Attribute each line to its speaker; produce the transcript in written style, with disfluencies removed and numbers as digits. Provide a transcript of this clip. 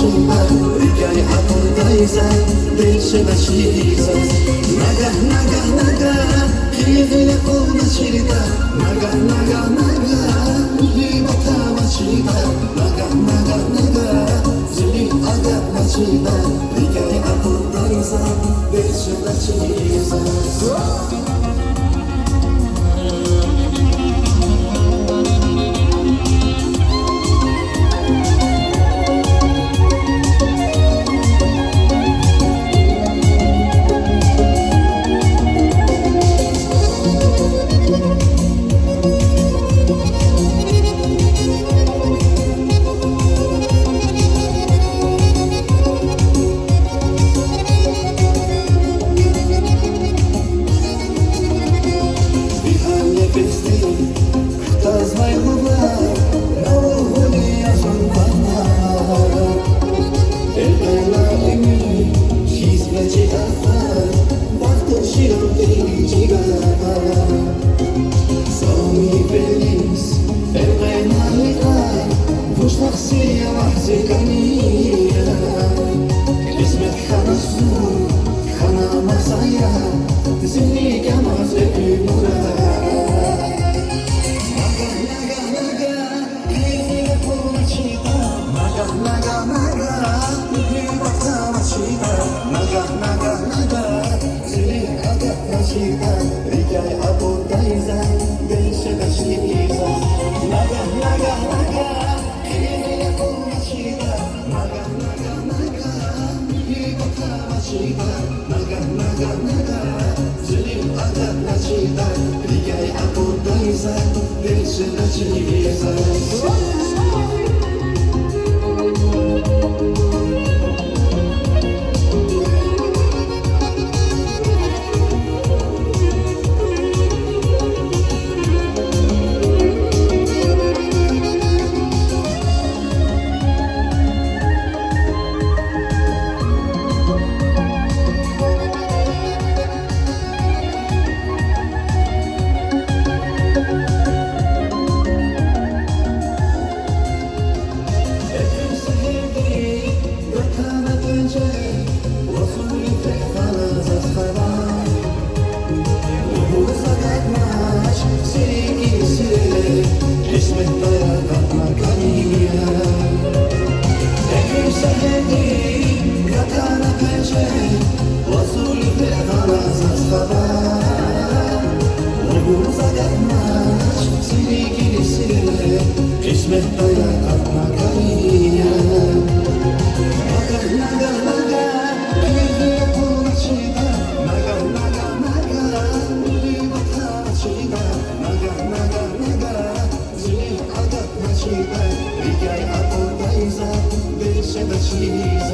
Speaker 1: başında hikaye hatırdaysa değişe başıysa naga naga naga keyfine koluna çirida naga naga naga bir bata başında naga naga naga zili aga başında hikaye hatırdaysa değişe başıysa شخصية وحزينية اسمك خنصور خنا مصايا زني كما زي مراد ناقا ناقا ناقا كيف يكون شيطا ناقا ناقا ناقا في بطا مشيطا ناقا ناقا ناقا زني أقا مشيطا رجاي أبو دايزا بيش بشيطا ناقا ناقا ناقا naga naga naga zilim ada nasida hikaye hatırdaysa değişe başıysa Kısmet dayak atma kariye Naga naga naga Kıyıya koluna çiğda Naga naga naga Bir bata çiğda Naga naga naga Zili agatma çiğda Hikaye hatırdaysa Değişe de çiğda